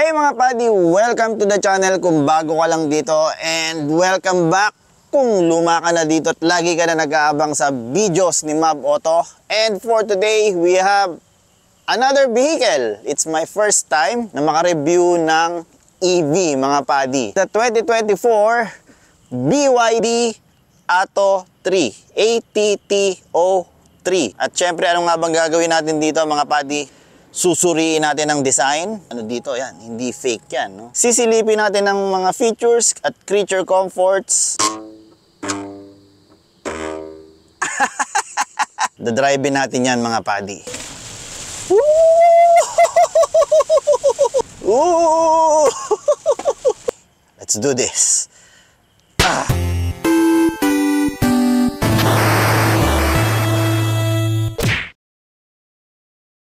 Hey mga buddy, welcome to the channel kung bago ka lang dito, and welcome back kung luma ka na dito at lagi ka na nag-aabang sa videos ni Mab Auto. And for today, we have another vehicle. It's my first time na maka-review ng EV mga buddy. The 2024 BYD Atto 3, ATTO3. At syempre, ano nga bang gagawin natin dito mga buddy? Susuriin natin ang design. Ano dito, yan, hindi fake yan, no? Sisilipin natin ang mga features at creature comforts. Dadrivein natin yan mga buddy. Let's do this.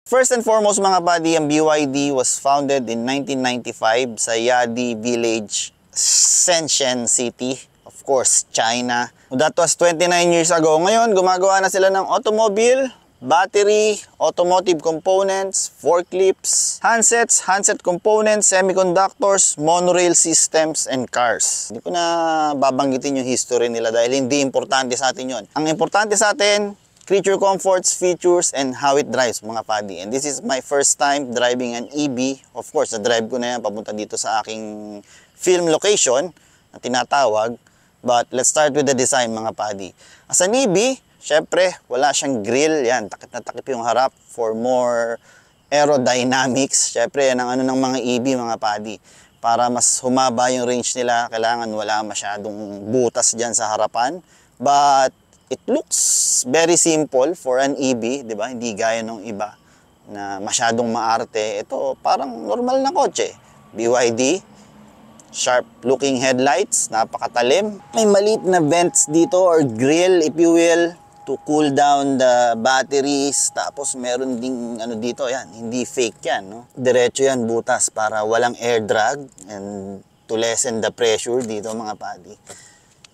First and foremost mga buddy, ang BYD was founded in 1995 sa Yadi Village, Shenzhen City. Of course, China. That was 29 years ago. Ngayon, gumagawa na sila ng automobile, battery, automotive components, forklifts, handsets, handset components, semiconductors, monorail systems, and cars. Hindi ko na babanggitin yung history nila dahil hindi importante sa atin yon. Ang importante sa atin, creature comforts, features, and how it drives mga buddy. And this is my first time driving an EV. Of course, na-drive ko na yan papunta dito sa aking film location na tinatawag. But let's start with the design mga buddy. As an EV, syempre, wala siyang grill. Yan, takip na takip yung harap for more aerodynamics. Syempre, yan ang ano ng mga EV mga buddy. Para mas humaba yung range nila, kailangan wala masyadong butas dyan sa harapan. But it looks very simple for an EV, di ba? Hindi gaya ng iba na masyadong maarte. Ito parang normal na kotse. BYD, sharp looking headlights, napakatalim. May maliit na vents dito or grill if you will to cool down the batteries. Tapos meron ding ano dito, yan, hindi fake yan, no? Diretso yan, butas para walang air drag and to lessen the pressure dito mga buddy.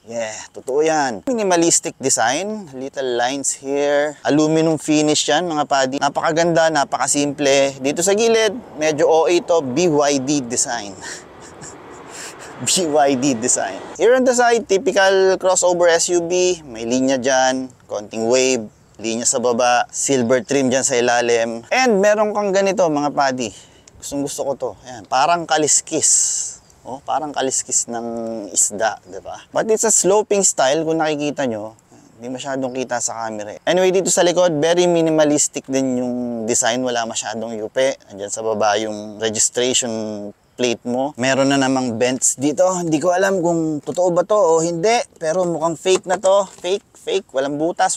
Yeah, totoo yan. Minimalistic design, little lines here. Aluminum finish yan mga buddy. Napakaganda, napakasimple. Dito sa gilid, medyo OA to, BYD design. BYD design. Here on the side, typical crossover SUV. May linya dyan, konting wave, linya sa baba, silver trim dyan sa ilalim. And meron kang ganito mga buddy. Gustong gusto ko to. Ayan, parang kaliskis. Oh, parang kaliskis ng isda, di ba? But it's a sloping style, kung nakikita nyo. Hindi masyadong kita sa camera. Anyway, dito sa likod, very minimalistic din yung design. Wala masyadong yupe. Andyan sa baba yung registration plate mo. Meron na namang vents dito. Hindi ko alam kung totoo ba to o hindi. Pero mukhang fake na to. Fake. Walang butas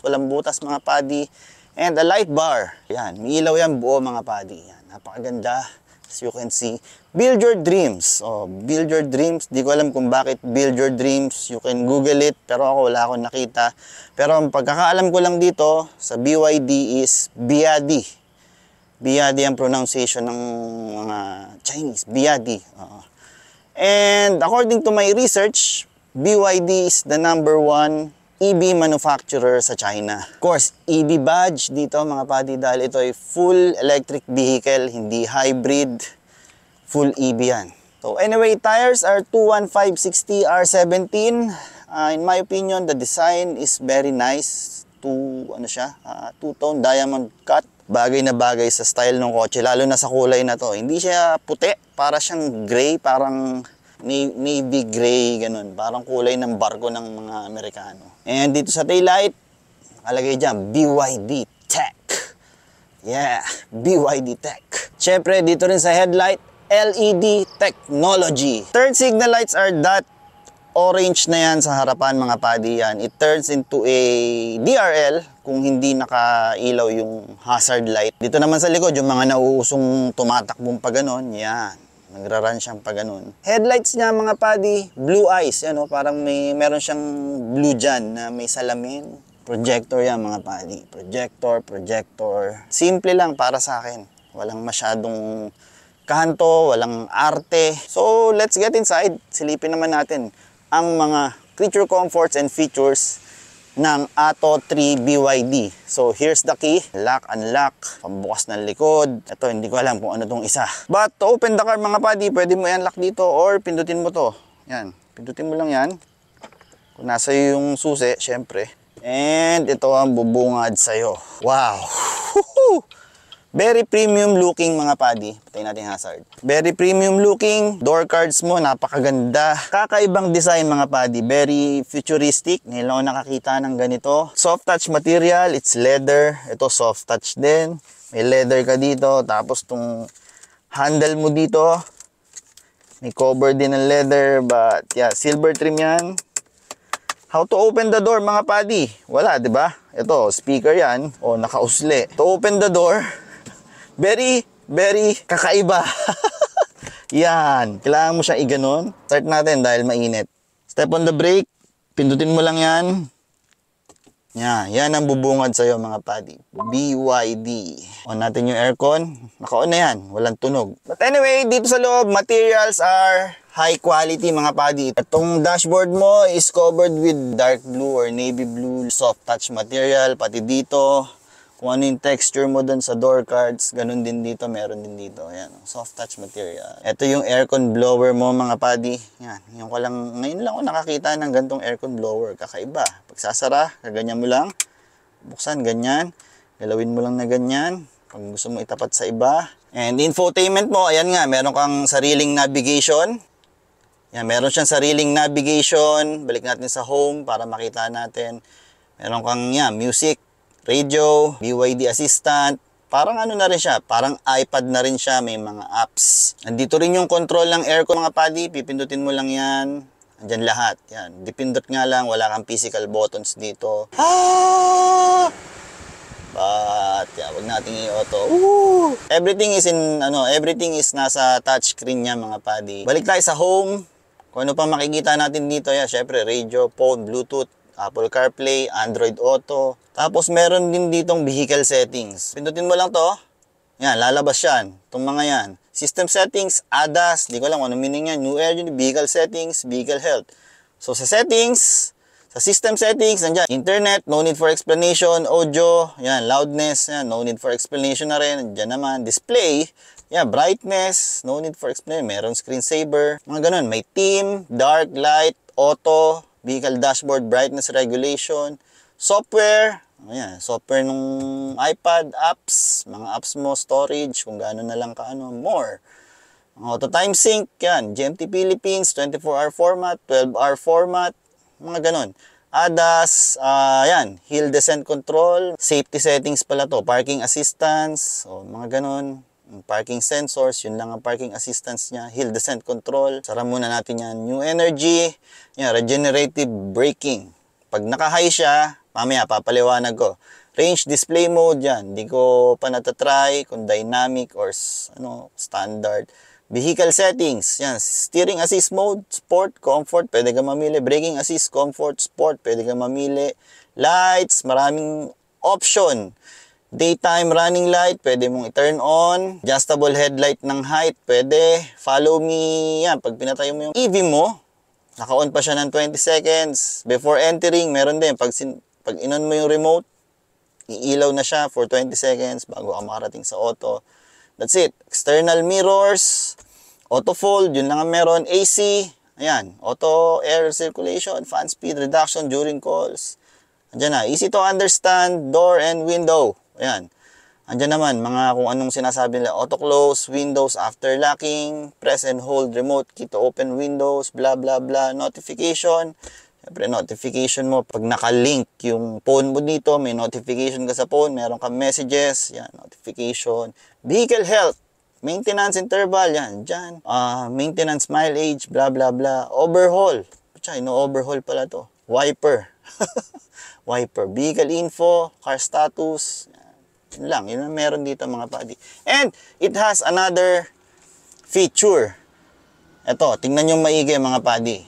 mga buddy. And a light bar. Yan, may ilaw yan buo mga buddy. Yan, napakaganda. As you can see, build your dreams. Oh, build your dreams. Di ko alam kung bakit build your dreams. You can Google it, pero ako wala akong nakita. Pero ang pagkakaalam ko lang dito sa BYD is BYD. BYD ang pronunciation ng mga Chinese. BYD. And according to my research, BYD is the #1 EV manufacturer sa China. Of course, EV badge dito mga buddy dahil ito ay full electric vehicle, hindi hybrid, full EV yan. So anyway, tires are 215/60 R17. In my opinion, the design is very nice. Two-tone diamond cut. Bagay na bagay sa style ng kotse, lalo na sa kulay na to. Hindi siya puti, para siyang gray, parang navy gray, ganun. Parang kulay ng barko ng mga Amerikano. And dito sa taillight, nakalagay dyan, BYD Tech. Yeah, BYD Tech. Siyempre, dito rin sa headlight, LED technology. Turn signal lights are that orange na yan sa harapan mga buddy yan. It turns into a DRL kung hindi nakailaw yung hazard light. Dito naman sa likod, yung mga nauusong tumatakbong pa ganon, yan. Nagra-run siyang pa ganun. Headlights niya mga buddy, blue eyes. Yan, parang meron siyang blue dyan na may salamin. Projector yan mga buddy. Projector. Simple lang para sa akin. Walang masyadong kanto, walang arte. So, let's get inside. Silipin naman natin ang mga creature comforts and features ng Atto 3 BYD. So, here's the key. Lock, unlock. Pambukas ng likod. Ito, hindi ko alam kung ano tong isa. But, to open the car mga padi, pwede mo i-unlock dito or pindutin mo to. Yan. Pindutin mo lang yan. Kung nasa yung susi, syempre. And, ito ang bubungad sa'yo. Wow! Woohoo! Very premium looking mga padi. Patayin natin yung hazard. Very premium looking. Door cards mo, napakaganda. Kakaibang design mga padi. Very futuristic. Ngayon lang ako nakakita ng ganito. Soft touch material. It's leather. Ito soft touch din. May leather ka dito. Tapos tong handle mo dito. May cover din ng leather. But yeah, silver trim yan. How to open the door mga padi? Wala, di ba? Ito, speaker yan. O, nakausli. To open the door, very kakaiba. Yan. Kailangan mo siyang iganon. Start natin dahil mainit. Step on the brake. Pindutin mo lang yan. Yan ang bubungad sa'yo mga padi. BYD. On natin yung aircon. Naka-on na yan. Walang tunog. But anyway, dito sa loob, materials are high quality mga padi. Itong dashboard mo is covered with dark blue or navy blue soft touch material. Pati dito, kung ano yung texture mo dun sa door cards, ganun din dito, meron din dito. Ayan, soft touch material. Ito yung aircon blower mo mga padi. Yan, ngayon lang ako nakakita ng gantong aircon blower. Kakaiba. Pagsasara, kaganyan mo lang. Buksan, ganyan. Galawin mo lang na ganyan. Pag gusto mo itapat sa iba. And infotainment mo, ayan nga, meron kang sariling navigation. Yan, meron siyang sariling navigation. Balik natin sa home para makita natin. Meron kang music, radio, BYD assistant. Parang ano na rin siya, parang iPad na rin siya, may mga apps. Nandito rin yung control ng aircon mga padi, pipindutin mo lang yan. Andyan lahat, yan. Dipindot nga lang, wala kang physical buttons dito. But, wag nating i-auto. Everything is nasa touchscreen niya mga padi. Balik tayo sa home. Kung ano pa makikita natin dito, syempre radio, phone, Bluetooth, Apple CarPlay, Android Auto. Tapos meron din ditong vehicle settings. Pindutin mo lang to. Yan, lalabas yan. Itong mga yan. System settings, ADAS. Di ko alam kung ano meaning yan. New Energy, vehicle settings, vehicle health. So sa settings, sa system settings, nandiyan. Internet, no need for explanation. Audio, yan, loudness, yan, no need for explanation na rin. Nandiyan naman. Display, yan, brightness, no need for explanation. Meron screensaver. Mga ganun. May theme, dark, light, auto, vehicle dashboard, brightness regulation, software, ayan, software nung iPad, apps, mga apps mo, storage, kung gaano na lang kaano, more. Auto time sync, yan, GMT Philippines, 24-hour format, 12-hour format, mga ganon. ADAS, yan, hill descent control, safety settings pala to, parking assistance, so mga ganon. Parking sensors, yun lang ang parking assistance niya. Hill descent control. Sara muna natin yan. New energy. Yan, regenerative braking. Pag naka-high siya, mamaya papaliwanag ko. Range display mode yan. Hindi ko pa natatry kung dynamic or standard. Vehicle settings. Yan, steering assist mode, sport, comfort. Pwede ka mamili. Braking assist, comfort, sport. Pwede ka mamili. Lights, maraming option. Daytime running light, pwede mong i-turn on. Adjustable headlight ng height, pwede. Follow me, yan. Pag pinatayo mo yung EV mo, naka-on pa siya ng 20 seconds. Before entering, meron din. Pag in-on mo yung remote, iilaw na siya for 20 seconds bago ka makarating sa auto. That's it. External mirrors, auto fold, yun lang ang meron. AC, ayan. Auto air circulation, fan speed reduction during calls. Andyan na. Easy to understand, door and window. Ayan. Andyan naman, mga kung anong sinasabi nila. Auto close, windows after locking, press and hold remote key to open windows, blah blah blah. Notification. Siyempre, notification mo. Pag nakalink yung phone mo dito, may notification ka sa phone, meron kang messages. Yan, notification. Vehicle health. Maintenance interval. Yan, dyan. Maintenance mileage, blah blah blah. Overhaul. Pucha, overhaul pala to. Wiper. Wiper. Vehicle info, car status. Yun lang. Yun ang meron dito mga padi. And it has another feature. Ito, tingnan nyo maigi mga padi.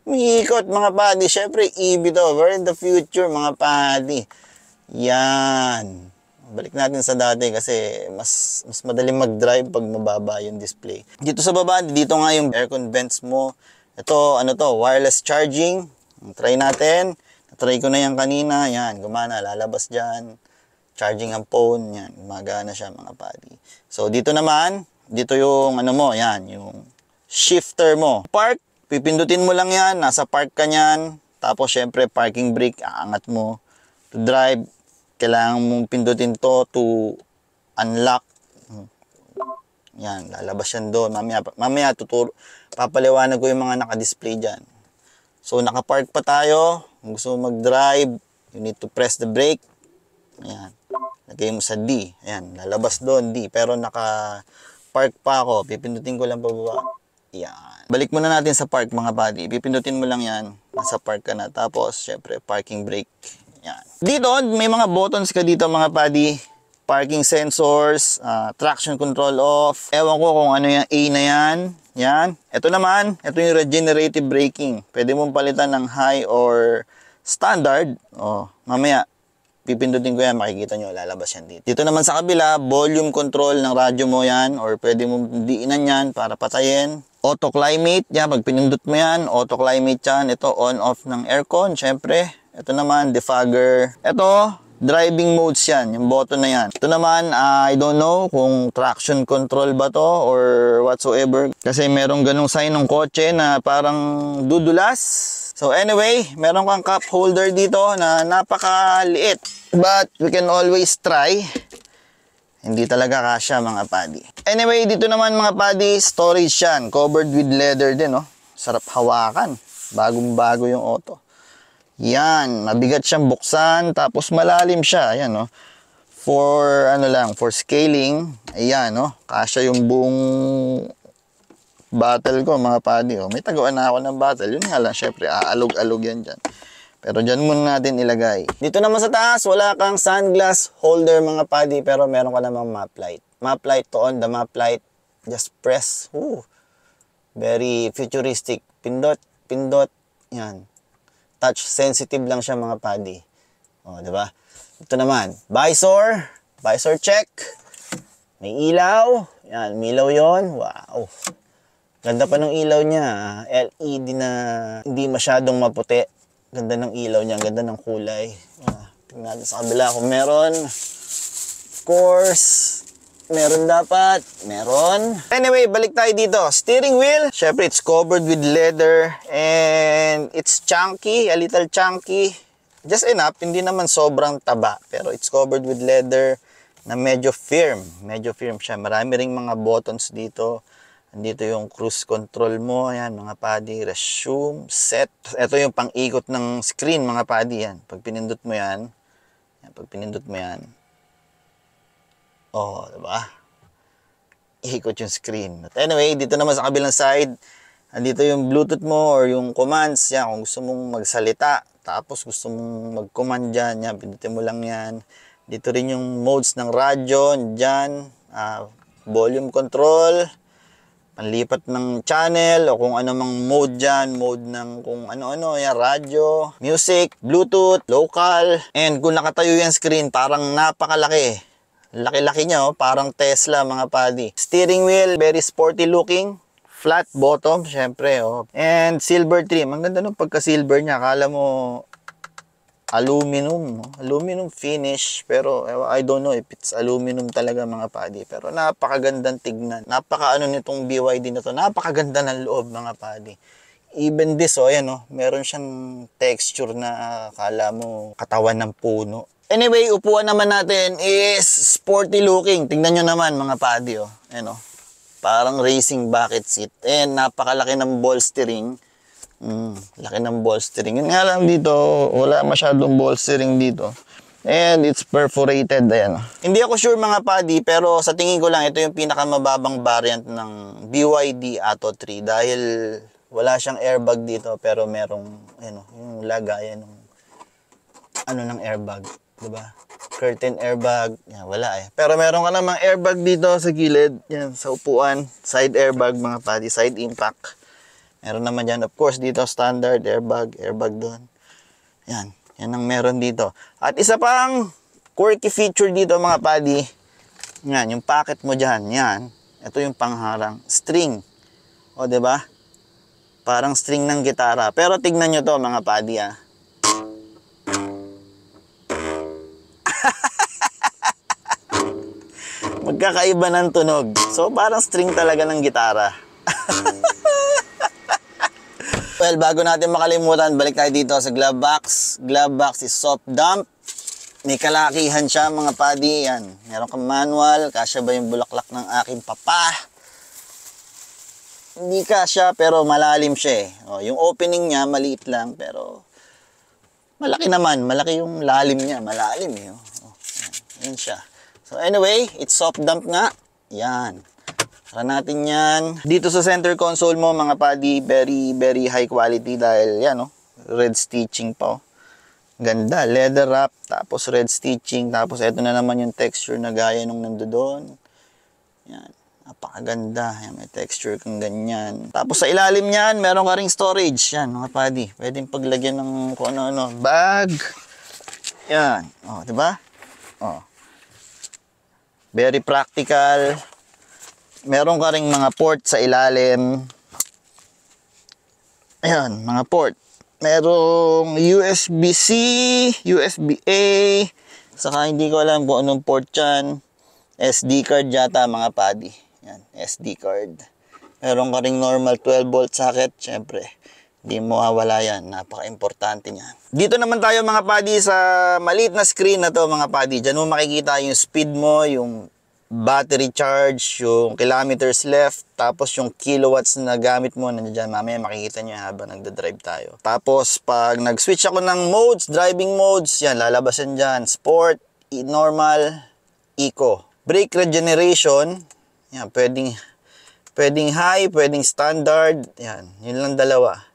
Umiikot mga padi. Syempre, EV to. We're in the future mga padi. Yan. Balik natin sa dati kasi mas madaling mag-drive pag mababa yung display. Dito sa baba, dito nga yung aircon vents mo. Ito, ano to, wireless charging. Try natin. Try ko na yan kanina. Yan, gumana, lalabas dyan. Charging ang phone. Yan, gumagana siya mga buddy. So, dito naman, dito yung ano mo, yan, yung shifter mo. Park, pipindutin mo lang yan. Nasa park ka nyan. Tapos, syempre, parking brake, aangat mo. To drive, kailangan mong pindutin to to unlock. Yan, lalabas yan doon. Mamaya papaliwanag ko yung mga naka-display dyan. So, nakapark pa tayo. Kung gusto mo mag-drive, you need to press the brake. Ayan. Lagay mo sa D. Ayan, lalabas doon D. Pero naka-park pa ako. Pipindutin ko lang pababa. Yan. Balik muna natin sa park mga buddy. Pipindutin mo lang yan. Nasa park ka na. Tapos, syempre, parking brake. Yan. Dito, may mga buttons ka dito mga buddy. Parking sensors, traction control off. Ewan ko kung ano yung A na yan. Yan. Ito naman, ito yung regenerative braking. Pwede mong palitan ng high or standard. Mamaya, pipindutin ko yan, makikita nyo, lalabas yan dito. Dito naman sa kabila, volume control ng radyo mo yan or pwede mong diinan yan para patayin. Auto climate, yan, pag pinindot mo yan, auto climate yan. Ito, on-off ng aircon, syempre. Ito naman, defogger. Ito, driving modes yan, yung button na yan. Ito naman, I don't know kung traction control ba to or whatsoever. Kasi merong ganong sign ng kotse na parang dudulas. So anyway, meron kang cup holder dito na napakaliit. But we can always try. Hindi talaga kasya mga buddy. Anyway, dito naman mga buddy, storage yan. Covered with leather din, no? Sarap hawakan. Bagong-bago yung auto. Yan, mabigat siyang buksan, tapos malalim siya, ayan no. For ano lang, for scaling, ayan no, kasya yung buong bottle ko mga buddy. May tagawan na ako ng bottle, yun nga lang, syempre aalog-alog yan dyan. Pero dyan muna natin ilagay. Dito naman sa taas, wala kang sunglass holder mga buddy, pero meron ka namang map light. Map light to on the map light, just press. Very futuristic. Pindot, pindot, yan. Touch sensitive lang siya mga buddy. Di ba? Ito naman, visor check. May ilaw. Yan, may ilaw 'yon. Wow. Ganda pa ng ilaw niya. LED na hindi masyadong maputi. Ganda ng ilaw niya, ganda ng kulay. Tingnan natin sa kabila kung meron. Of course, meron dapat. Meron. Anyway, balik tayo dito. Steering wheel. Syempre, it's covered with leather. And it's chunky. A little chunky. Just enough. Hindi naman sobrang taba. Pero it's covered with leather na medyo firm. Medyo firm siya. Marami ring mga buttons dito. Andito yung cruise control mo. Ayan, mga buddy. Resume. Set. Ito yung pang-ikot ng screen, mga buddy. Yan. Pag pinindot mo yan. Pag pinindot mo yan. Diba? Ikot yung screen. But anyway, dito naman sa kabilang side, andito yung Bluetooth mo or yung commands. Yan, kung gusto mong magsalita, tapos gusto mong mag-command dyan, yan, pindutin mo lang yan. Dito rin yung modes ng radyo, dyan, volume control, panlipat ng channel, o kung ano mang mode dyan, mode ng kung ano-ano, yan, radyo, music, Bluetooth, local, and kung nakatayo yung screen, parang napakalaki. Laki-laki niya, parang Tesla mga buddy. Steering wheel, very sporty looking. Flat bottom, syempre. And silver trim. Ang ganda nung pagka-silver niya. Akala mo aluminum. Aluminum finish. Pero I don't know if it's aluminum talaga mga buddy. Pero napakagandang tignan. Napaka-ano nitong BYD na to. Napakaganda ng loob mga buddy. Even this, ayan, meron siyang texture na akala mo katawan ng puno. Anyway, upuan naman natin is sporty looking. Tingnan nyo naman mga buddy, ayan, parang racing bucket seat. And napakalaki ng bolstering. Laki ng bolstering. Yun nga lang dito, wala masyadong bolstering dito. And it's perforated, ayan. Hindi ako sure mga buddy, pero sa tingin ko lang, ito yung pinakamababang variant ng BYD Atto 3. Dahil wala siyang airbag dito, pero merong, yung lagayan ng ng airbag. Diba? Curtain airbag. Yan, wala Pero meron ka namang airbag dito sa gilid. Yan, sa upuan. Side airbag mga buddy. Side impact. Meron naman dyan. Of course, dito standard airbag. Airbag doon. Yan. Yan ang meron dito. At isa pang quirky feature dito mga padi, yan, yung pocket mo dyan, yan. Ito yung pangharang. String. O, diba? Parang string ng gitara. Pero tignan nyo to mga padi, ah. Magkakaiba ng tunog. So, parang string talaga ng gitara. Well, bago natin makalimutan, balik tayo dito sa glove box. Glove box is soft dump. May kalakihan siya mga padi. Yan. Meron kang manual. Kasya ba yung bulaklak ng aking papa? Hindi kasya, pero malalim siya eh. O, yung opening niya, maliit lang, pero malaki naman. Malaki yung lalim niya. Malalim eh. O, yan siya. So anyway, it's soft dump nga. Yan. Tara natin yan. Dito sa center console mo mga padi, very high quality dahil yan oh, red stitching pa oh. Ganda, leather wrap, tapos red stitching, tapos eto na naman yung texture na gaya nung nandoon. Yan, napakaganda. Yan, may texture kang ganyan. Tapos sa ilalim niyan, meron ka ring storage. Yan mga padi, pwedeng paglagyan ng kung ano-ano. Bag. Yan, oh, diba? Oh. Very practical. Meron ka ring mga port sa ilalim. Ayan, mga port. Merong USB-C, USB-A. Saka hindi ko alam kung anong port yan. SD card yata mga padi. Yan, SD card. Meron ka ring normal 12 volt socket. Siyempre, hindi mo mawawala yan. Napaka-importante niyan. Dito naman tayo mga padi sa maliit na screen na to mga padi. Diyan mo makikita yung speed mo, yung battery charge, yung kilometers left, tapos yung kilowatts na gamit mo, nandiyan mamaya makikita nyo habang nagda-drive tayo. Tapos pag nag-switch ako ng modes, driving modes, yan, lalabasan dyan, sport, normal, eco. Brake regeneration, yan, pwedeng high, pwedeng standard, yan, yun lang dalawa.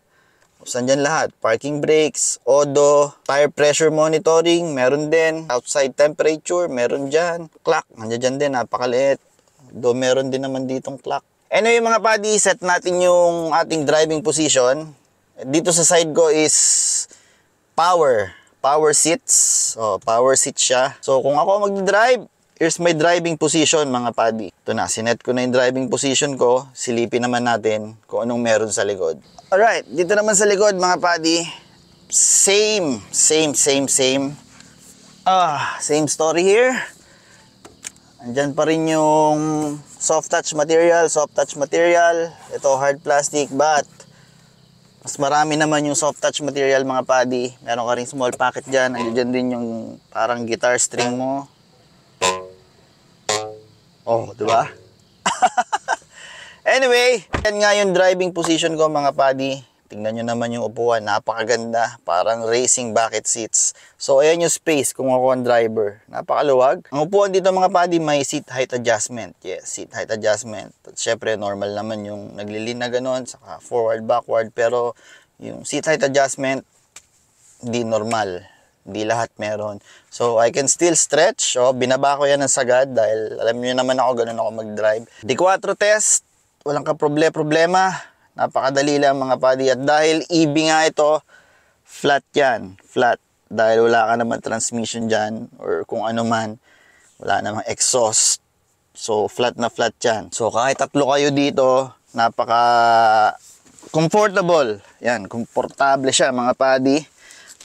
Saan dyan lahat? Parking brakes, odo, tire pressure monitoring, meron din. Outside temperature, meron dyan. Clock, nandiyan din, napakaliit. Do meron din naman ditong clock. Anyway mga padi, set natin yung ating driving position. Dito sa side ko is power seats. Oh, power seats siya. So kung ako mag-drive, here's my driving position mga padi. Ito na, sinet ko na yung driving position ko. Silipin naman natin kung anong meron sa likod. Alright, dito naman sa likod mga padi. Same story here. Andyan pa rin yung soft touch material. Ito hard plastic, but mas marami naman yung soft touch material mga padi. Meron ka rin small pocket dyan. Andyan din yung parang guitar string mo. Oh, diba? Anyway, yan nga yung driving position ko mga padi. Tingnan nyo naman yung upuan, napakaganda. Parang racing bucket seats. So, ayan yung space kung ako ang driver. Napakaluwag. Ang upuan dito mga padi, may seat height adjustment. Yes, seat height adjustment. At syempre, normal naman yung naglilin na ganon, saka forward, backward. Pero, yung seat height adjustment, hindi normal. Hindi lahat meron. So, I can still stretch. Oh, binaba ko yan ng sagad dahil alam niyo naman ako, ganun ako mag-drive. D4 test. Walang problema. Napakadali lang mga padi. At dahil EV nga ito, flat yan. Flat. Dahil wala ka naman transmission dyan or kung ano man. Wala namang exhaust. So, flat na flat yan. So, kahit tatlo kayo dito, napaka comfortable. Yan, komportable siya mga padi.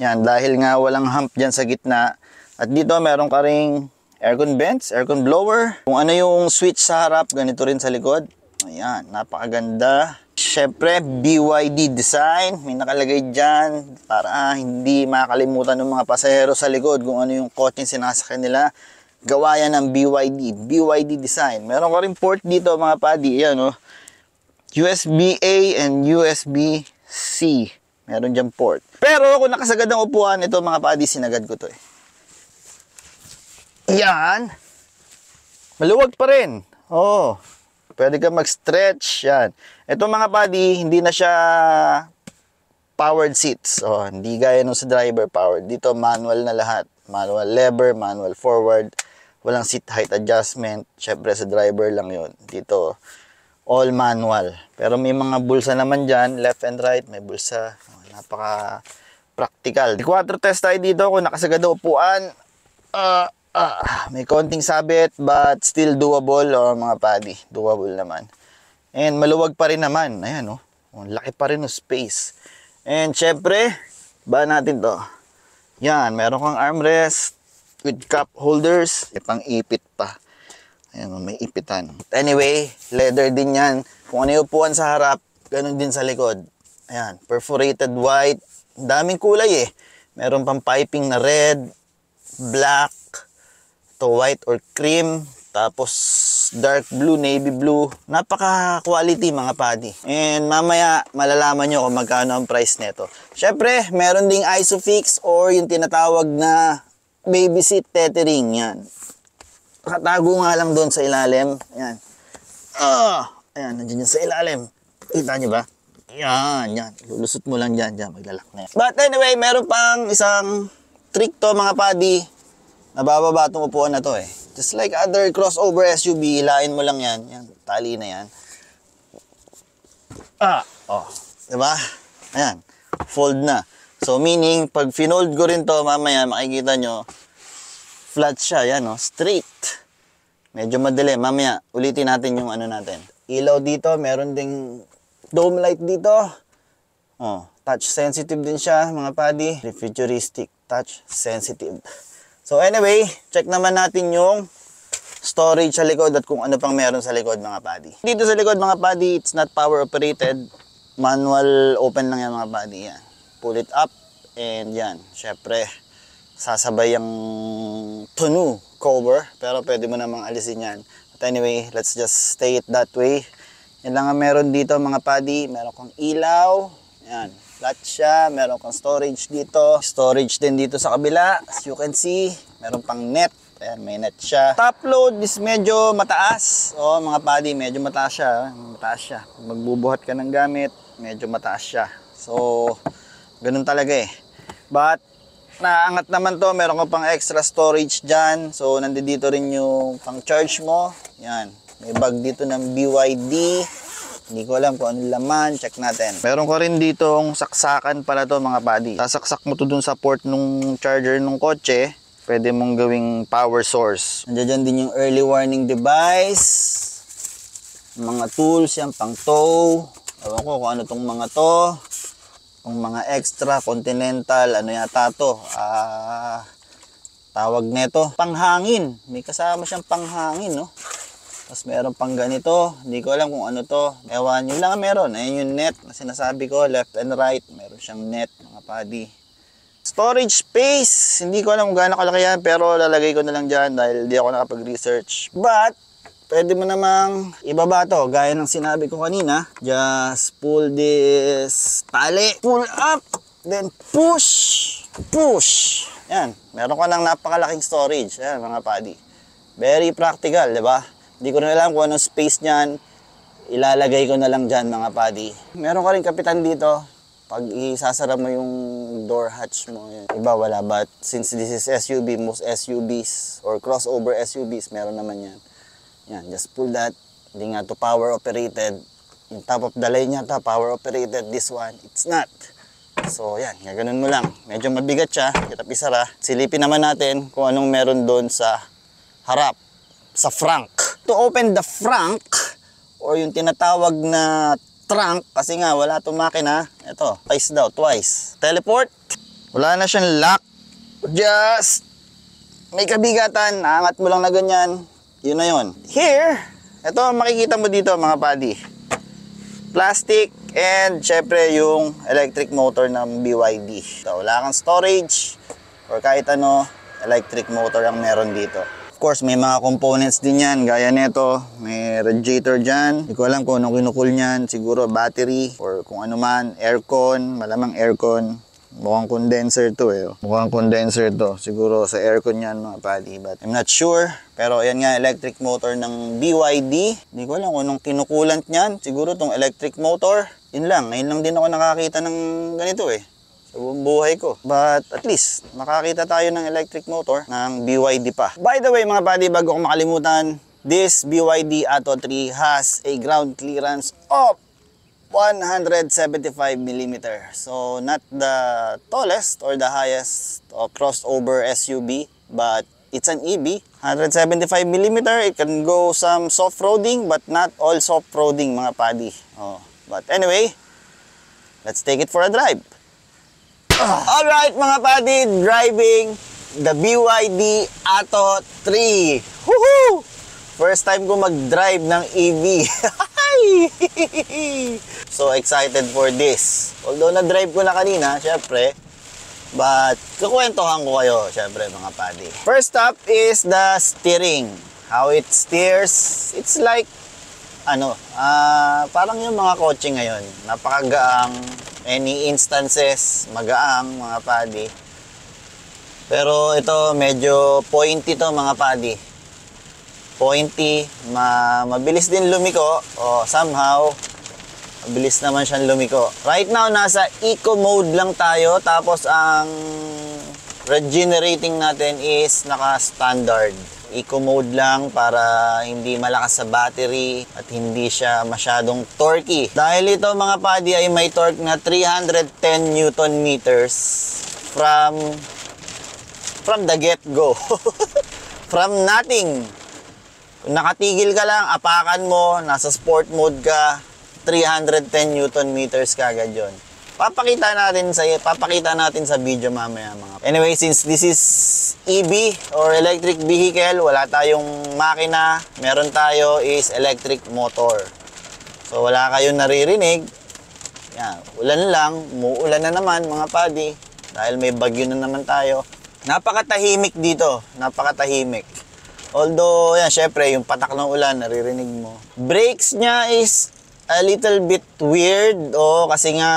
Yan, dahil nga walang hump dyan sa gitna. At dito meron ka ring aircon vents, aircon blower. Kung ano yung switch sa harap, ganito rin sa likod. Ayan, napakaganda. Siyempre, BYD design. May nakalagay dyan para hindi makakalimutan ng mga pasahero sa likod kung ano yung kotse sinasakyan nila. Gawa yan ng BYD design. Meron ka rin port dito mga padi. Ayan, oh. USB-A and USB-C. Meron dyan port. Pero kung nakasagad ang upuan, ito mga padi, sinagad ko to eh. Yan. Maluwag pa rin. Oo. Pwede ka mag-stretch. Yan. Ito mga padi, hindi na siya powered seats. Oh, hindi gaya nung sa driver powered. Dito manual na lahat. Manual lever, manual forward. Walang seat height adjustment. Syempre sa driver lang yon. Dito all manual. Pero may mga bulsa naman dyan. Left and right, may bulsa. Oh, napaka practical. D4 test tayo dito kung nakasagad ang upuan. May konting sabit but still doable mga buddy. Doable naman. And maluwag pa rin naman. Ayan oh. Laki pa rin ng space. And syempre, ba natin to. Yan, meron kang armrest with cup holders. Pang ipit pa. Ayan, may ipitan. Anyway, leather din yan. Kung ano yung upuan sa harap, ganun din sa likod. Ayan, perforated white. Daming kulay eh. Meron pang piping na red, black, to white or cream, tapos dark blue, navy blue. Napaka-quality mga buddy. And mamaya, malalaman nyo kung magkano ang price nito. Syempre, meron ding Isofix or yung tinatawag na baby seat tethering. Yan. Nakatago nga lang doon sa ilalim. Ayan. Ayan, nandiyan yan sa ilalim. Kita nyo ba? Yan, yan. Lulusot mo lang dyan, maglalak na yan. But anyway, meron pang isang trick to mga buddy. Nabababa itong upuan na to eh. Just like other crossover SUV, hilain mo lang yan. Yan, tali na yan. Diba? Ayan, fold na. So meaning, pag finold ko rin to, mamaya makikita nyo, flat siya, yan oh, straight. Medyo madilim. Mamaya, ulitin natin yung ano natin. Ilaw dito, meron ding dome light dito. Touch sensitive din siya, mga buddy. Futuristic, touch sensitive. So anyway, check naman natin yung storage sa likod at kung ano pang meron sa likod mga buddy. Dito sa likod mga buddy, it's not power operated. Manual open lang yan mga buddy. Yan. Pull it up and yan. Syempre, sasabay yung tonneau cover. Pero pwede mo namang alisin yan. But anyway, let's just stay it that way. Yan lang ang meron dito mga buddy. Meron kang ilaw. Yan. Flat siya, meron kang storage dito. Storage din dito sa kabila. As you can see, meron pang net. Ayan, may net siya. Top load is medyo mataas. Mga buddy, medyo mataas siya. Mataas siya. Magbubuhat ka ng gamit, medyo mataas siya. So, ganun talaga eh. But, naangat naman to. Meron kang pang extra storage dyan. So, nandito rin yung pang charge mo. Yan. May bag dito ng BYD. Hindi ko alam kung ano laman. Check natin. Meron ko rin dito ang saksakan pala to mga buddy. Sasaksak mo to dun sa port nung charger nung kotse. Pwede mong gawing power source. Nandiyan din yung early warning device. Mga tools yan, pang tow. Ewan ko kung ano tong mga to. Kung mga extra, continental, ano yata to. Tawag neto. Panghangin. May kasama siyang panghangin, no? Tapos meron pang ganito. Hindi ko alam kung ano to. Ewan, yun lang meron. Ayun yung net na sinasabi ko. Left and right. Meron siyang net, mga buddy. Storage space. Hindi ko alam kung gaano kalaki yan. Pero lalagay ko na lang dyan dahil hindi ako nakapag-research. But, pwede mo namang ibaba to. Gaya ng sinabi ko kanina. Just pull this tali. Pull up. Then push. Push. Yan. Meron ka ng napakalaking storage. Yan, mga buddy. Very practical, di ba? Hindi ko na alam kung anong space niyan. Ilalagay ko na lang dyan mga buddy. Meron ka rin kapitan dito. Pag isasara mo yung door hatch mo, yun. Iba wala. But since this is SUV, most SUVs or crossover SUVs, meron naman yan. Yan, just pull that. Hindi nga to power operated. Yung top of the line niya to, power operated. This one, it's not. So yan, ganoon mo lang. Medyo mabigat siya. Hirap isara. Silipin naman natin kung anong meron doon sa harap. Sa frunk. To open the frunk or yung tinatawag na trunk kasi nga wala itong makina. Ito, twice. Teleport. Wala na siyang lock. Just may kabigatan. Naangat mo lang na ganyan. Yun na yun. Here, ito makikita mo dito mga buddy. Plastic and syempre yung electric motor ng BYD. So, wala kang storage or kahit ano, electric motor ang meron dito. Of course, may mga components din yan. Gaya nito, may radiator dyan. Hindi ko alam kung anong kinukul niyan. Siguro battery or kung ano man. Aircon, malamang aircon. Mukhang condenser to eh. Mukhang condenser to. Siguro sa aircon yan mga buddy. But I'm not sure. Pero yan nga, electric motor ng BYD. Hindi ko alam kung anong kinukulant niyan. Siguro tong electric motor. Yun lang. Ngayon lang din ako nakakita ng ganito eh. Sa buong buhay ko. But at least, makakita tayo ng electric motor ng BYD pa. By the way mga buddy, bago ko makalimutan, this BYD Atto 3 has a ground clearance of 175mm. So not the tallest or the highest crossover SUV, but it's an EB. 175mm, it can go some soft-roading, but not all soft-roading, mga padi. Oh. But anyway, let's take it for a drive. Alright, mga padi, driving the BYD Atto 3. Woohoo! First time ko mag-drive ng EV. So excited for this. Although na-drive ko na kanina, syempre. But kukwentohan ko kayo, syempre mga padi. First up is the steering. How it steers. It's like, parang yung mga kotse ngayon. Napakagaang. Any instances, magaang mga padi. Pero ito, medyo pointy to mga padi. Pointy, mabilis din lumiko. O somehow, mabilis naman siyang lumiko. Right now, nasa eco mode lang tayo. Tapos ang regenerating natin is naka-standard. Eco mode lang para hindi malakas sa battery at hindi siya masyadong torquey. Dahil ito mga padi ay may torque na 310 Newton meters from the get-go. From nothing. Kung nakatigil ka lang, apakan mo, nasa sport mode ka, 310 Newton meters kagad yun. Papakita natin sa video mamaya mga. Anyway, since this is EV or electric vehicle, wala tayong makina, meron tayo is electric motor. So wala kayong naririnig. Yan, ulan lang, umuulan na naman mga padi dahil may bagyo na naman tayo. Napakatahimik dito, napakatahimik. Although, yan, syempre, yung patak ng ulan, naririnig mo. Brakes niya is a little bit weird, kasi nga,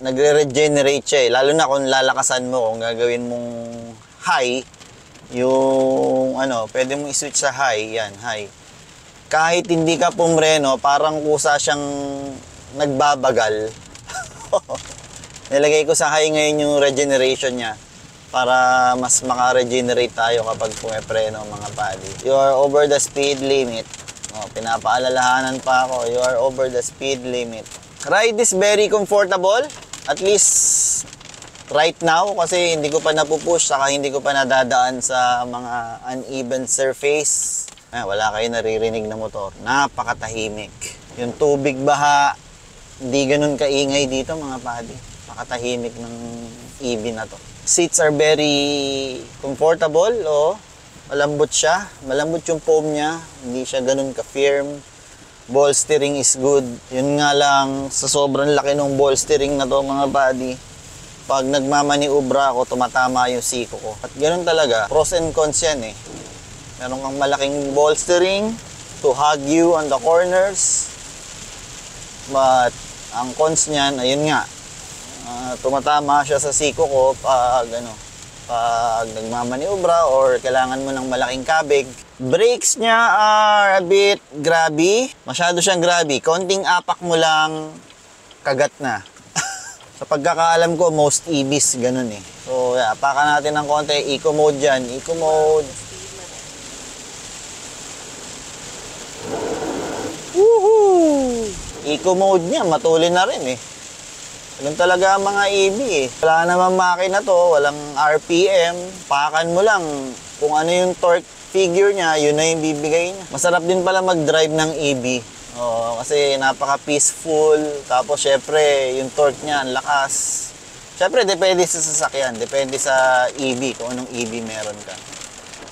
nagre-regenerate siya eh. Lalo na kung lalakasan mo, kung gagawin mong high, yung, pwede mong i-switch sa high, yan, high. Kahit hindi ka pumreno, parang kusa siyang nagbabagal. Nilagay ko sa high ngayon yung regeneration niya. Para mas maka-regenerate tayo kapag pumepreno mga padi. You are over the speed limit. Pinapaalalahanan pa ako. You are over the speed limit. Ride is very comfortable. At least right now kasi hindi ko pa napupush saka hindi ko pa nadadaan sa mga uneven surface. Wala kayo naririnig na motor. Napakatahimik. Yung tubig baha, hindi ganun kaingay dito mga padi. Napakatahimik ng EV na to. Seats are very comfortable, malambot siya. Malambot yung foam niya, hindi siya ganun ka-firm. Ball steering is good. Yun nga lang, sa sobrang laki ng ball steering na to mga buddy, pag nagmamaniubra ako, tumatama yung siko ko. At ganun talaga, pros and cons yan eh. Meron kang malaking ball steering to hug you on the corners. But, ang cons niyan, ayun nga, tumatama siya sa siko ko pag nagmamaniubra or kailangan mo ng malaking kabig. Brakes niya are a bit grabby. Masyado siyang grabby. Konting apak mo lang, kagat na. Sa pagkakaalam ko, most EVs ganun eh. So, apakan natin ng konti. Eco mode dyan. Eco mode. Woohoo! Eco mode niya, matulin na rin eh. Ganun talaga ang mga EV eh. Wala namang makina to, walang RPM. Pakan mo lang kung ano yung torque figure niya, yun na yung bibigay niya. Masarap din pala mag-drive ng EV. Kasi napaka-peaceful. Tapos syempre, yung torque niya, ang lakas. Syempre, depende sa sasakyan. Depende sa EV, kung anong EV meron ka.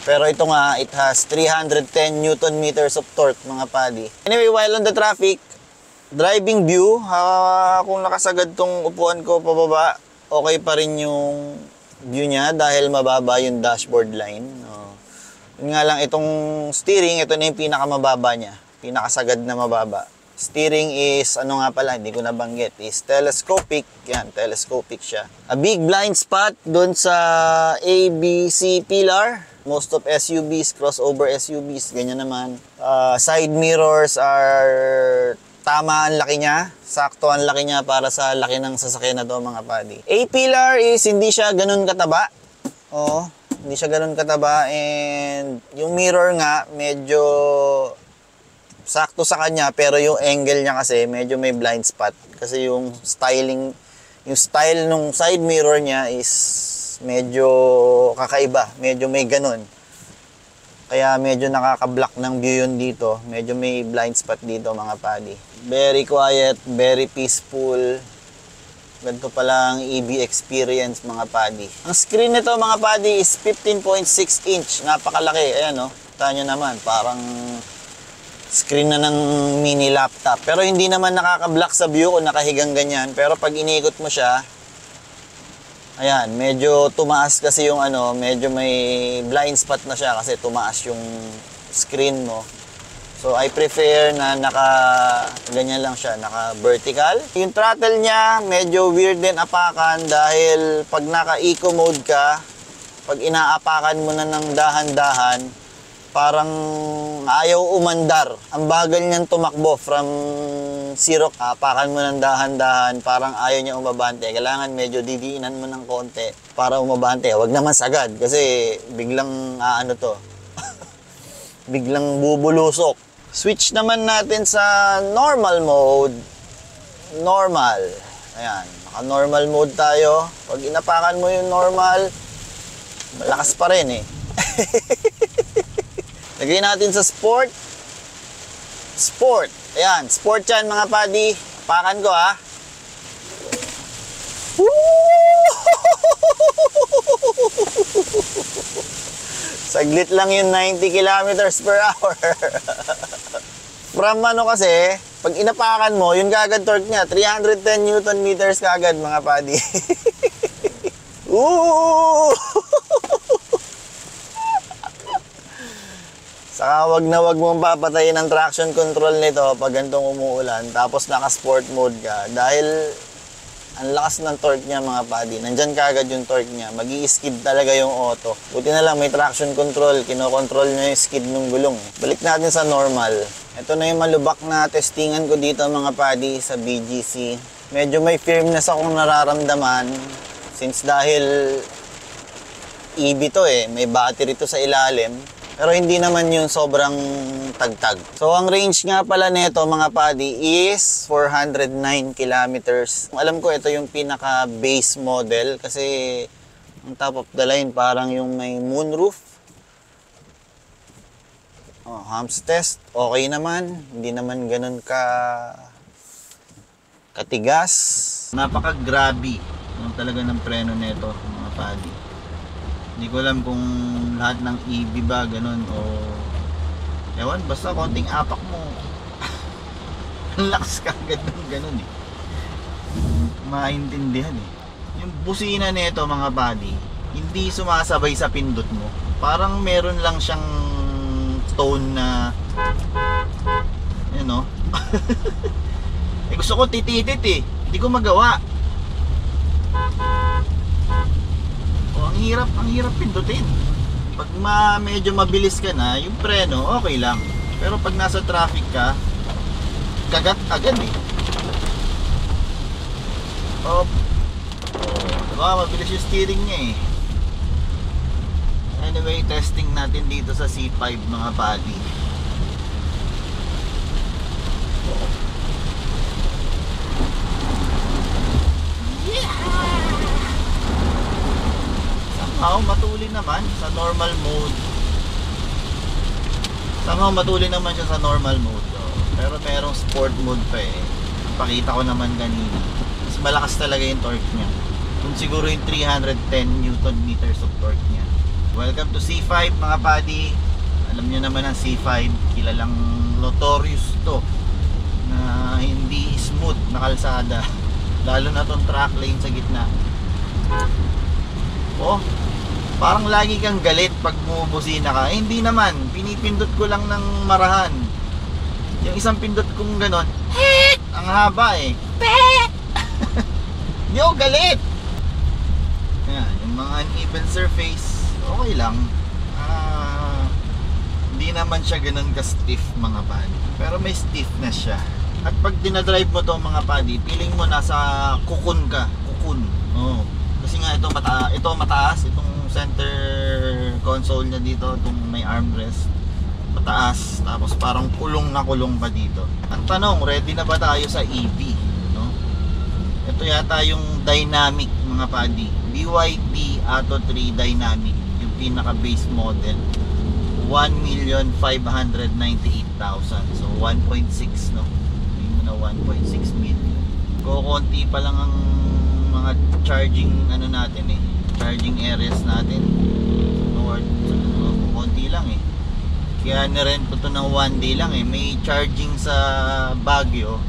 Pero ito nga, it has 310 Newton meters of torque, mga padi. Anyway, while on the traffic, driving view, kung nakasagad tong upuan ko pababa, okay pa rin yung view niya dahil mababa yung dashboard line. Yun nga lang, itong steering, ito na yung pinakamababa niya. Pinakasagad na mababa. Steering is, nga pala, hindi ko nabanggit, is telescopic. Yan, telescopic siya. A big blind spot doon sa ABC pillar. Most of SUVs, crossover SUVs, ganyan naman. Side mirrors are tama ang laki niya, sakto ang laki niya para sa laki ng sasakyan na to mga padi. A-pillar is hindi siya ganun kataba. Hindi siya ganun kataba and yung mirror nga medyo sakto sa kanya pero yung angle niya kasi medyo may blind spot kasi yung style nung side mirror niya is medyo kakaiba, medyo may ganun. Kaya medyo nakaka-block ng view yun dito. Medyo may blind spot dito mga buddy. Very quiet, very peaceful. Ganito pala ang EV experience mga buddy. Ang screen nito mga buddy is 15.6 inch. Napakalaki. Ayan o. Kita nyo naman. Parang screen na ng mini laptop. Pero hindi naman nakaka-block sa view kung nakahigang ganyan. Pero pag inikot mo siya, ayan, medyo tumaas kasi yung ano, medyo may blind spot na siya kasi tumaas yung screen mo. So I prefer na ganyan lang siya, naka vertical. Yung throttle niya medyo weird din apakan dahil pag naka eco mode ka, pag inaapakan mo na ng dahan-dahan, parang ayaw umandar. Ang bagal niyan tumakbo from zero, apakan mo ng dahan-dahan, parang ayaw niya umabante. Kailangan medyo didiinan mo ng konti para umabante. Huwag naman sagad kasi biglang biglang bubulusok. Switch naman natin sa normal mode. Normal. Ayan, naka-normal mode tayo. Pag inapakan mo yung normal, malakas pa rin eh. Lagay natin sa sport. Sport. Ayan, sport yan mga buddy. Pakan ko ha. Saglit lang yung 90 kilometers per hour. From ano kasi, pag inapakan mo, yung kagad torque niya, 310 Newton meters kagad mga buddy. Saka wag na wag mong papatayin ang traction control nito pag gantong umuulan tapos naka-sport mode ka dahil ang lakas ng torque niya mga buddy. Nandyan kagad yung torque niya. Mag-i-skid talaga yung auto. Buti na lang may traction control. Kinokontrol niya yung skid ng gulong. Balik natin sa normal. Ito na yung malubak na testingan ko dito mga buddy sa BGC. Medyo may firmness akong nararamdaman since dahil EV to eh. May battery to sa ilalim. Pero hindi naman yung sobrang tagtag. So, ang range nga pala nito mga buddy is 409 kilometers. Alam ko ito yung pinaka-base model kasi ang top of the line parang yung may moonroof. Oh, humps test, okay naman. Hindi naman ganun katigas. Napaka-grabby yung talaga ng preno nito mga buddy. Hindi ko alam kung lahat ng EV ba ganun o ewan, basta konting apak mo lakas ka agad ng ganun eh. Maintindihan eh. Yung busina nito mga buddy, hindi sumasabay sa pindot mo. Parang meron lang siyang tone na you know. Eh gusto ko tititit eh. Hindi ko magawa. Ang hirap pindutin. Pag medyo mabilis ka na, yung preno, okay lang. Pero pag nasa traffic ka, kagat agad eh. Oh, diba? Mabilis yung steering niya eh. Anyway, testing natin dito sa C5 mga buddy. Somehow matuli naman sa normal mode. Siya sa normal mode. Pero merong sport mode pa eh. Pakita ko naman kanina. Mas malakas talaga yung torque niya. Kung siguro yung 310 Newton meters of torque niya. Welcome to C5 mga buddy. Alam niyo naman ang C5, kilalang notorious to na hindi smooth na kalsada. Lalo na tong track lane sa gitna. Oh, parang lagi kang galit pag bumubusina ka. Eh, hindi naman. Pinipindot ko lang ng marahan. Yung isang pindot kong ganon, ang haba eh. Hindi ako galit. Ayan, yung mga uneven surface, okay lang. Hindi naman siya ganon ka-stiff mga buddy. Pero may stiffness siya. At pag dinadrive mo to mga buddy, feeling mo nasa kukun ka. Kukun. Oh. Kasi nga ito mataas, itong center console niya dito, itong may armrest, mataas, tapos parang kulong na kulong pa dito. Ang tanong, ready na ba tayo sa EV? No? Ito yata yung dynamic mga buddy, BYD Atto 3 Dynamic, yung pinaka base model. 1,598,000. So 1.6, no? Hindi mo na 1.6 million. Kukunti pa lang ang mga charging ano natin eh. Charging areas natin. North, kukunti lang eh. Kaya nirent ko to ng 1 day lang eh. May charging sa Baguio.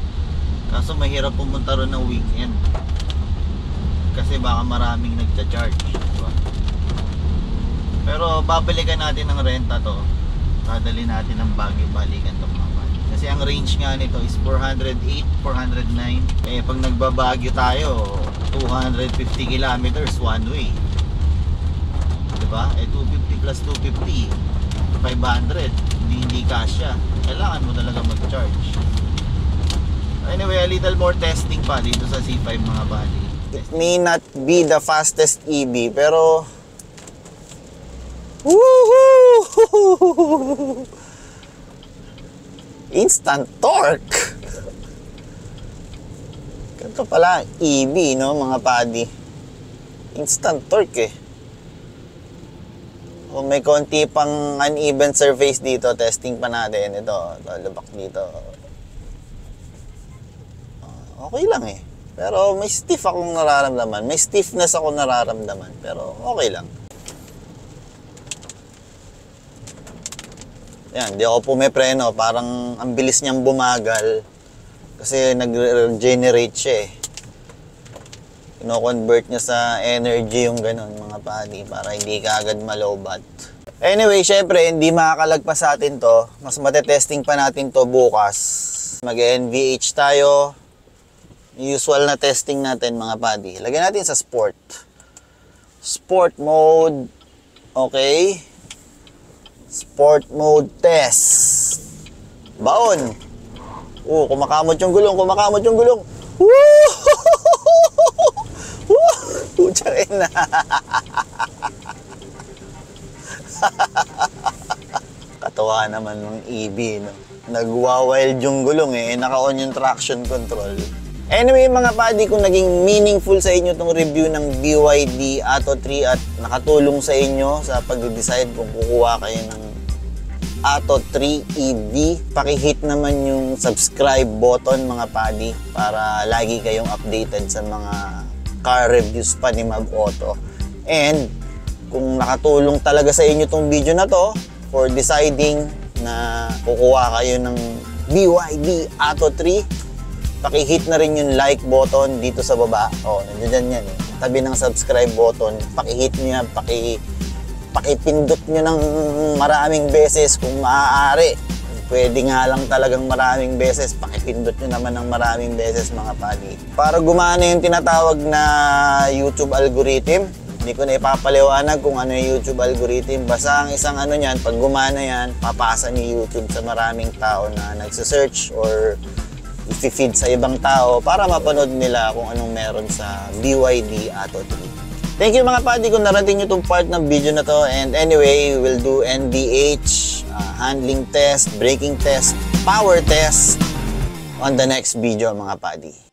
Kaso mahirap pumunta ron ng weekend. Kasi baka maraming nagcha-charge, diba? Pero babalikan natin ng renta to. Dadali natin ng Baguio, balikan to mga padi. Kasi ang range nga nito is 408, 409. Eh pag nagbabagyo tayo, 250 kilometers one way. Diba? Eh 250 plus 250, 500. Hindi kasya. Kailangan mo talaga mag-charge. Anyway, a little more testing pa dito sa C5 mga padi. It may not be the fastest EV, pero woohoo! Instant torque. Ganito pala EV, no mga padi. Instant torque eh. Kung may konti pang uneven surface dito, testing pa natin. Ito, lubak dito. Okay lang eh. Pero may stiff akong nararamdaman. May stiffness ako nararamdaman. Pero okay lang. Yan, di ako pumipreno. Parang ang bilis niyang bumagal. Kasi nag-regenerate siya eh. Kino-convert niya sa energy yung ganun mga padi. Para hindi ka agad malobat. Anyway, syempre, hindi makakalagpas sa atin to. Mas matetesting pa natin to bukas. Mag-NVH tayo. Usual na testing natin mga padi. Lagyan natin sa sport. Sport mode. Okay. Sport mode test. Baon. Kumakamot yung gulong. Kumakamot yung gulong. Woo! Pucharin na. Katawa naman ng EV, no? Nagwa-wild yung gulong eh. Naka-on yung traction control. Anyway mga padi, kung naging meaningful sa inyo itong review ng BYD Atto 3 at nakatulong sa inyo sa pag-decide kung kukuha kayo ng Atto 3 EV, paki-hit naman yung subscribe button mga padi para lagi kayong updated sa mga car reviews pa ni Mag Auto. And kung nakatulong talaga sa inyo itong video na to for deciding na kukuha kayo ng BYD Atto 3, paki-hit na rin yung like button dito sa baba. Nandiyan yan eh. Tabi ng subscribe button. Paki-hit nyo yan. Pakipindot nyo ng maraming beses kung maaari. Pwede nga lang talagang maraming beses. Pakipindot nyo naman ng maraming beses mga padi. Para gumana yung tinatawag na YouTube algorithm. Hindi ko na ipapaliwanag kung ano yung YouTube algorithm. Basta ang isang ano yan, pag gumana yan, papasa ni YouTube sa maraming tao na nagsisearch or i-feed sa ibang tao para mapanood nila kung anong meron sa BYD Atto 3. Thank you mga padi kung narating nyo itong part ng video na to. And anyway, we'll do NVH, handling test, braking test, power test on the next video mga padi.